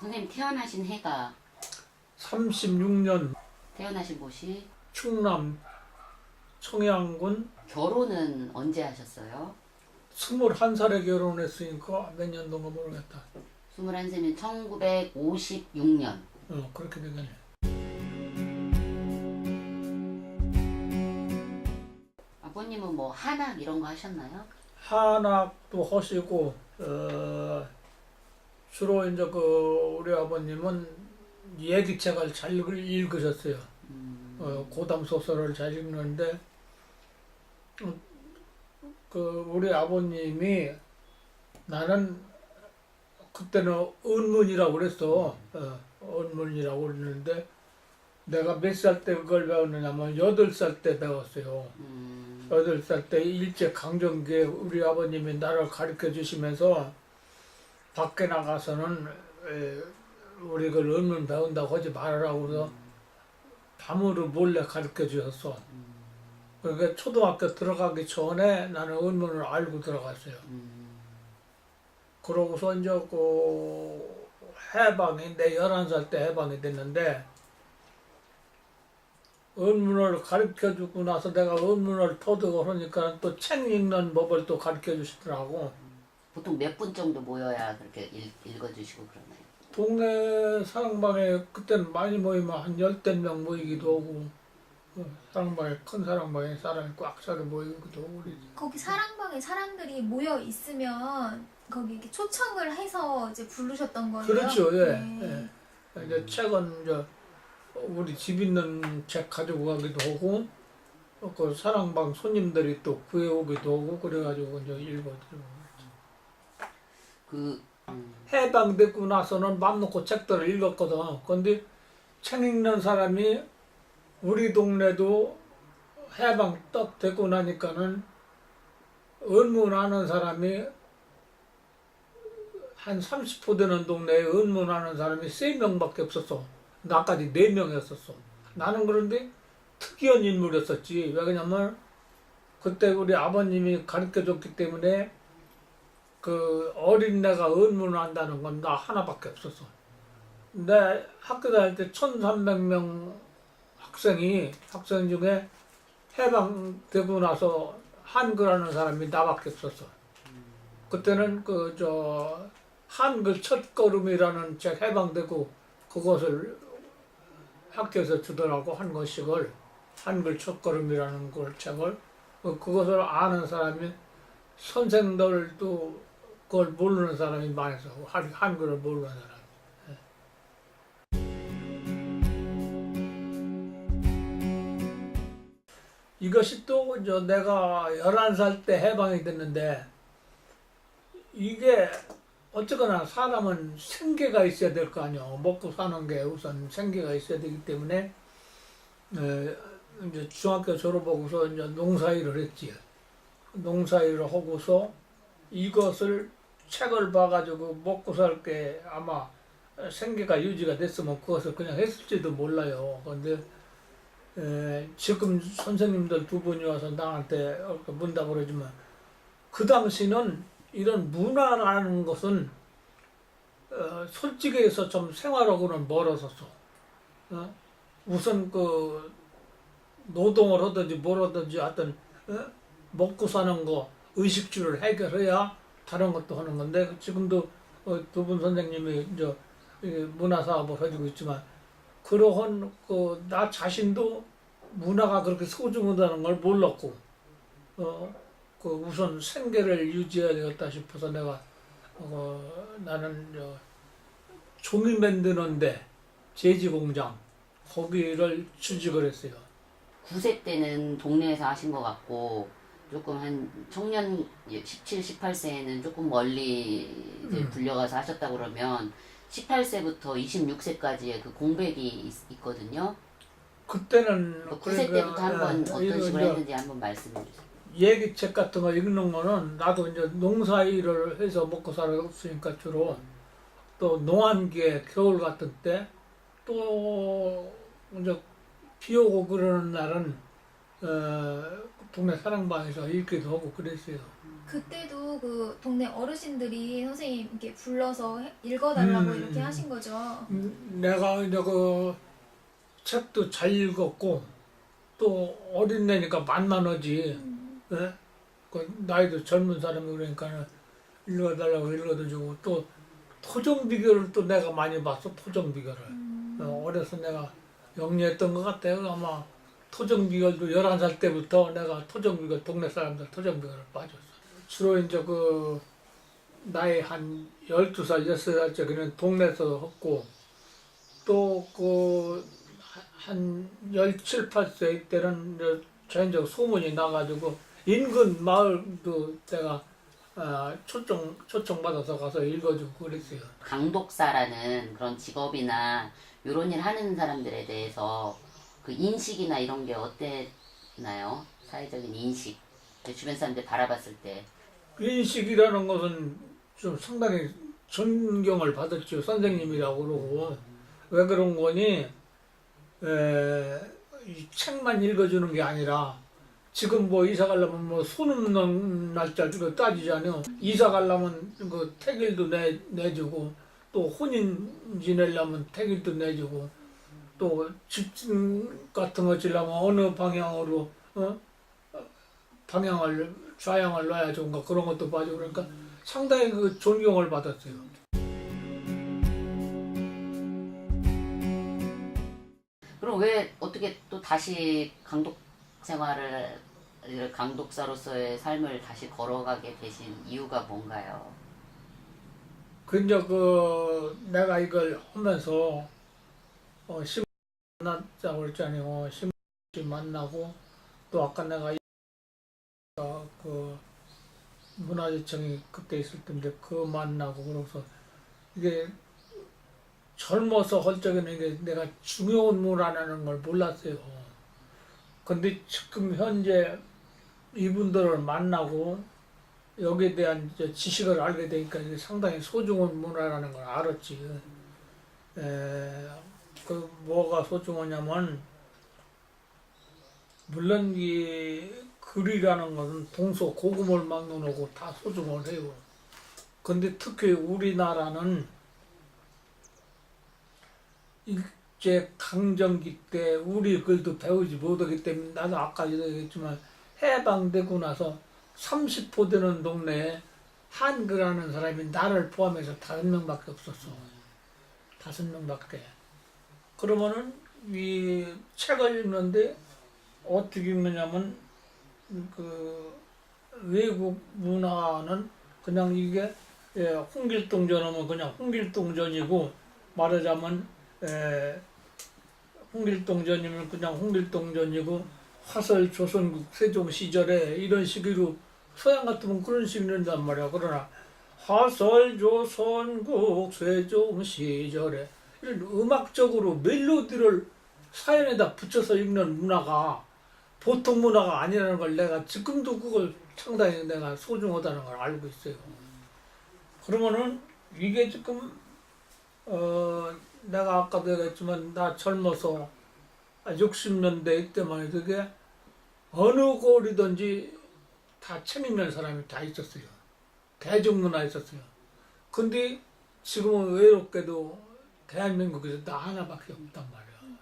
선생님 태어나신 해가 36년 태어나신 곳이 충남 청양군 결혼은 언제 하셨어요? 21살에 결혼했으니까 몇 년도인가 모르겠다. 21세면 1956년. 그렇게 되겠네. 아버님은 뭐 한학 이런 거 하셨나요? 한학도 하시고 주로 이제 그 우리 아버님은 얘기책을 잘 읽으셨어요. 고담 소설을 잘 읽는데 그 우리 아버님이 나는 그때는 은문이라고 그랬어. 은문이라고 그랬는데 내가 몇 살 때 그걸 배웠느냐면 8살 때 배웠어요. 8살 때 일제강점기에 우리 아버님이 나를 가르쳐 주시면서 밖에 나가서는 우리 그 은문 배운다고 하지 말으라고 해서 밤으로 몰래 가르쳐 주셨어. 그러니까 초등학교 들어가기 전에 나는 은문을 알고 들어갔어요. 그러고서 이제 그 해방이 내 11살 때 해방이 됐는데 은문을 가르쳐 주고 나서 내가 은문을 터득을 하니까 또 책 읽는 법을 또 가르쳐 주시더라고. 보통 몇 분 정도 모여야 그렇게 읽어주시고 그러나요? 동네 사랑방에 그때는 많이 모이면 한 10명 모이기도 하고 사랑방에 큰 사랑방에 사람이 꽉 차게 모이기도 하고 그러지. 거기 사랑방에 사람들이 모여 있으면 거기 이렇게 초청을 해서 이제 부르셨던 거예요? 그렇죠. 예. 네. 예. 이제 책은 이제 우리 집 있는 책 가지고 가기도 하고 그 사랑방 손님들이 또 구해오기도 하고 그래가지고 이제 읽어드리고. 그 해방되고 나서는 맘 놓고 책들을 읽었거든. 근데 책 읽는 사람이 우리 동네도 해방 딱 되고 나니까는 은문하는 사람이 한 30% 되는 동네에 은문하는 사람이 3명밖에 없었어. 나까지 4명이었었어. 나는 그런데 특이한 인물이었었지. 왜 그러냐면 그때 우리 아버님이 가르쳐줬기 때문에 그 어린애가 은문을 한다는 건 나 하나밖에 없었어. 내 학교 다닐 때 1300명 학생 중에 해방되고 나서 한글하는 사람이 나밖에 없었어. 그때는 한글 첫걸음이라는 책 해방되고 그것을 학교에서 주더라고. 한 권씩을 한글 첫걸음이라는 걸 책을 그것을 아는 사람이 선생들도 그걸 모르는 사람이 많아서 한글을 모르는 사람. 이것이 또 내가 11살 때 해방이 됐는데 이게 어쨌거나 사람은 생계가 있어야 될 거 아니야. 먹고 사는 게 우선 생계가 있어야 되기 때문에 이제 중학교 졸업하고서 이제 농사일을 했지. 농사일을 하고서 이것을 책을 봐가지고 먹고 살 게 아마 생계가 유지가 됐으면 그것을 그냥 했을지도 몰라요. 그런데 지금 선생님들 2분이 와서 나한테 문답을 해주면 그 당시는 이런 문화라는 것은 솔직히 해서 좀 생활하고는 멀었었어. 우선 그 노동을 하든지 뭘 하든지 하여튼 먹고 사는 거 의식주를 해결해야 다른 것도 하는 건데 지금도 2분 선생님이 이제 문화 사업을 해주고 있지만 그러한 나 자신도 문화가 그렇게 소중하다는 걸 몰랐고 그 우선 생계를 유지해야 되겠다 싶어서 내가 나는 종이 만드는데 제지 공장 거기를 취직을 했어요. 9세 때는 동네에서 하신 것 같고 조금 한 청년 17, 18세에는 조금 멀리 이제 불려가서 하셨다고 그러면 18세부터 26세까지의 그 공백이 있거든요. 그때는 9세 때부터 한번 어떤 식으로 했는지 한번 말씀해 주세요. 얘기책 같은 거 읽는 거는 나도 이제 농사일을 해서 먹고 살았으니까 주로 또 농한기에 겨울 같은 때 또 이제 비 오고 그러는 날은 동네 사랑방에서 읽기도 하고 그랬어요. 그때도 그 동네 어르신들이 선생님 이렇게 불러서 읽어달라고 이렇게 음. 하신 거죠. 내가 이제 그 책도 잘 읽었고 또 어린애니까 만만하지. 예? 그 나이도 젊은 사람이 그러니까 읽어달라고 읽어도 주고 또 토종비결을 또 내가 많이 봤어. 토종비결을. 어려서 내가 영리했던 것 같아요. 아마 토종비결도 11살 때부터 내가 토종비결 동네 사람들 토종비결을 빠졌어. 주로 이제 그 나이 한 12살, 6살 때는 동네에서 했고 또 그 한 17, 8세 때는 이제 전적 소문이 나가지고 인근 마을도 내가 초청받아서 가서 읽어주고 그랬어요. 강독사라는 그런 직업이나 이런 일 하는 사람들에 대해서 그 인식이나 이런 게 어땠나요? 사회적인 인식. 주변 사람들 바라봤을 때. 인식이라는 것은 좀 상당히 존경을 받았죠. 선생님이라고 그러고. 왜 그런 거니? 이 책만 읽어주는 게 아니라 지금 뭐 이사 가려면 뭐 소는 날짜 이거 따지잖아요. 이사 가려면 그 택일도 내주고 또 혼인 지내려면 택일도 내주고 또 집중 같은 거 지려면 어느 방향으로 방향을 좌향을 놔야 좋은가 그런 것도 봐주고 그러니까 상당히 그 존경을 받았어요. 그럼 왜 어떻게 또 다시 강독 생활을 강독사로서의 삶을 다시 걸어가게 되신 이유가 뭔가요? 근데 그 내가 이걸 하면서 심 만났다고 그랬잖아요. 심 만나고 또 아까 내가 그 문화재청이 그때 있을 텐데 그 만나고 그래서 이게 젊어서 할 적에는 이게 내가 중요한 문화라는 걸 몰랐어요. 근데 지금 현재 이분들을 만나고 여기에 대한 이제 지식을 알게 되니까 이게 상당히 소중한 문화라는 걸 알았지. 그 뭐가 소중하냐면 물론 이 글이라는 것은 동서 고금을 막는 거고 다 소중을 해요. 근데 특히 우리나라는 일제 강점기 때 우리 글도 배우지 못하기 때문에 나도 아까 얘기했지만 해방되고 나서 30호 되는 동네에 한글하는 사람이 나를 포함해서 5명밖에 없었어. 5명밖에. 그러면은 이 책을 읽는데 어떻게 읽느냐면 그 외국 문화는 그냥 이게 홍길동전하면 그냥 홍길동전이고 말하자면 홍길동전이면 그냥 홍길동전이고 화설 조선국 세종 시절에 이런 식으로 서양 같으면 그런 식으로 읽는단 말이야. 그러나 화설 조선국 세종 시절에 이런 음악적으로 멜로디를 사연에다 붙여서 읽는 문화가 보통 문화가 아니라는 걸 내가 지금도 그걸 상당히 내가 소중하다는 걸 알고 있어요. 그러면은 이게 지금 내가 아까도 얘기했지만 나 젊어서 60년대 이때만 해도 그게 어느 거리든지 다 책 읽는 사람이 다 있었어요. 대중문화 있었어요. 근데 지금은 외롭게도 대한민국에서 나 하나밖에 없단 말이야.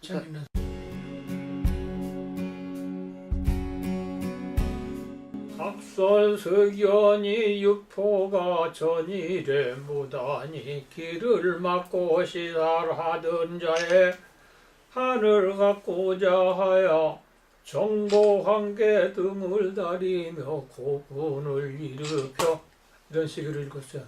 책 읽는 각설석연이 육포가 전일에 무단히 길을 막고 시달하던 자에 하늘 갖고자 하여 정보한개 등을 다리며 고군을 일으켜 이런 식으로 읽었어요.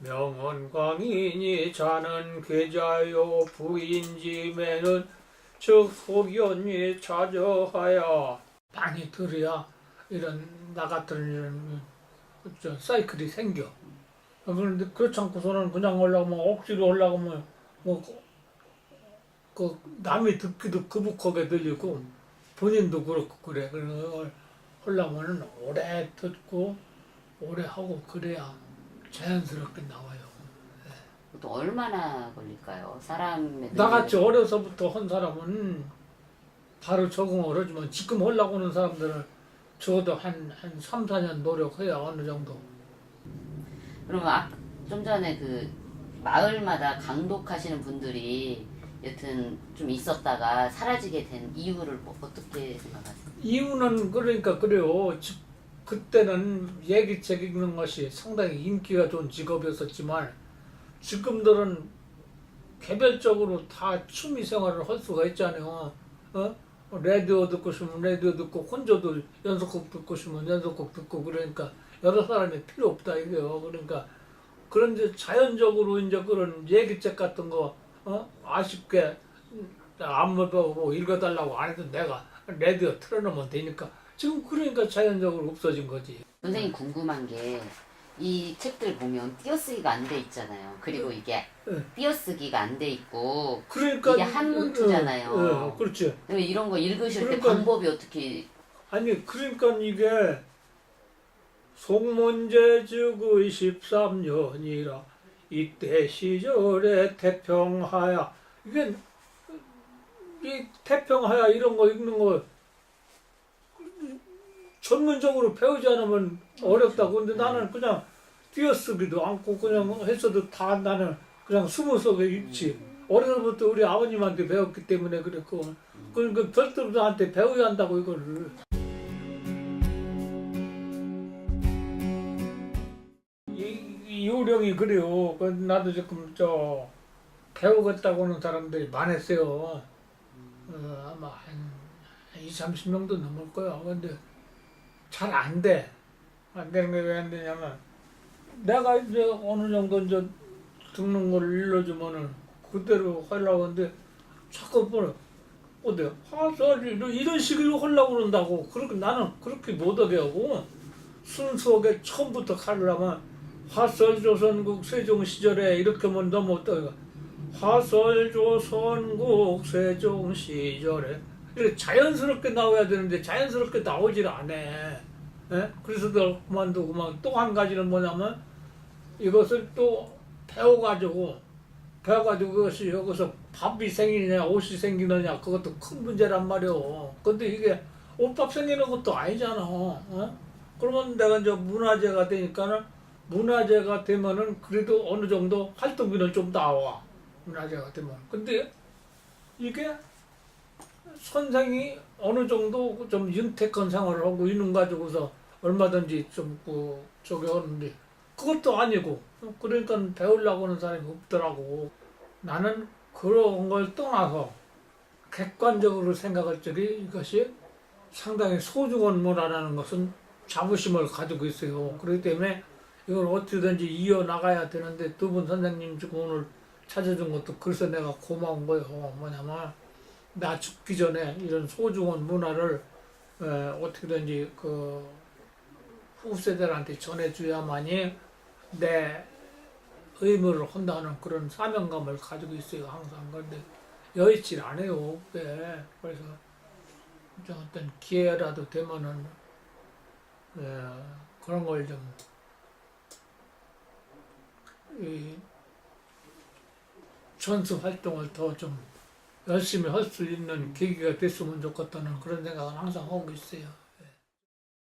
명언광인이 자는 계자요 부인짐에는 즉 소견이 자저하여 많이 들어야 이런 나 같은 이런 사이클이 생겨. 그런데 그렇지 않고서는 그냥 올라가면 억지로 올라가면 그 남이 듣기도 거북하게 들리고 본인도 그렇고 그래. 그래서 하려면은 오래 듣고 오래 하고 그래야 자연스럽게 나와요. 보통 얼마나 걸릴까요? 사람의 나같이 능력이- 어려서부터 한 사람은 바로 적응을 하지만 지금 하려고 하는 사람들은 적어도 한 3, 4년 노력해야 어느 정도. 그러면 좀 전에 그 마을마다 강독하시는 분들이 여튼 좀 있었다가 사라지게 된 이유를 어떻게 생각하세요? 이유는 그러니까 그래요. 그때는 얘기책 읽는 것이 상당히 인기가 좋은 직업이었었지만 지금들은 개별적으로 다 취미 생활을 할 수가 있잖아요. 어? 라디오 듣고 싶으면 라디오 듣고 혼자도 연속곡 듣고 싶으면 연속곡 듣고 그러니까 여러 사람이 필요 없다 이거요. 그러니까 그런 이제 자연적으로 이제 그런 얘기책 같은 거 아쉽게 안 먹어보고 읽어달라고 안 해도 내가 라디오 틀어놓으면 되니까 지금 그러니까 자연적으로 없어진 거지. 선생님 궁금한 게 이 책들 보면 띄어쓰기가 안 돼 있잖아요. 그리고 이게 네. 띄어쓰기가 안 돼 있고 그러니까 이게 한문투잖아요. 그렇지. 이런 거 읽으실 때 그러니까- 방법이 어떻게 아니 그러니까 이게 송문제 즉의 13년이라 이때 시절에 태평하야 이게 이 태평하야 이런 거 읽는 거 전문적으로 배우지 않으면 어렵다고. 근데 나는 그냥 띄어쓰기도 않고 그냥 했어도 다 나는 그냥 스무 속에 읽지. 어려서부터 우리 아버님한테 배웠기 때문에 그랬고 그러니까 별도로 나한테 배워야 한다고 이거를. 이 요령이 그래요. 그 나도 지금 배우겠다고 하는 사람들이 많았어요. 아마 한 20, 30명도 넘을 거야. 근데 잘 안 돼. 안 되는 게 왜 안 되냐면 내가 이제 어느 정도 이제 듣는 걸 일러주면은 그대로 하려고 하는데 자꾸 어때요? 화살 이런 식으로 하려고 그런다고. 그렇게 나는 그렇게 못하게 하고 순수하게 처음부터 가려면 화설조선국 세종 시절에 이렇게 하면 너무 어떠해요? 화설조선국 세종 시절에 이렇게 자연스럽게 나와야 되는데 자연스럽게 나오질 않아. 그래서 또 그만두고 또 한 가지는 뭐냐면 이것을 또 배워가지고 그것이 여기서 밥이 생기느냐 옷이 생기느냐 그것도 큰 문제란 말이오. 근데 이게 옷밥 생기는 것도 아니잖아. 그러면 내가 이제 문화재가 되니까는 문화재가 되면은 그래도 어느 정도 활동비는 좀 나와. 문화재가 되면. 근데 이게 선생이 어느 정도 좀 윤택한 생활을 하고 있는 가지고서 얼마든지 저기 하는데 그것도 아니고 그러니까 배우려고 하는 사람이 없더라고. 나는 그런 걸 떠나서 객관적으로 생각할 적에 이것이 상당히 소중한 문화라는 것은 자부심을 가지고 있어요. 그렇기 때문에 이걸 어떻게든지 이어나가야 되는데 두 분 선생님 지금 오늘 찾아준 것도 그래서 내가 고마운 거예요. 뭐냐면 나 죽기 전에 이런 소중한 문화를 어떻게든지 그 후세들한테 전해줘야만이 내 의무를 한다는 그런 사명감을 가지고 있어요. 항상. 그런데 여의치 않아요. 그래서 어떤 기회라도 되면은 그런 걸 좀 전수 활동을 더 좀 열심히 할 수 있는 계기가 됐으면 좋겠다는 그런 생각은 항상 하고 있어요.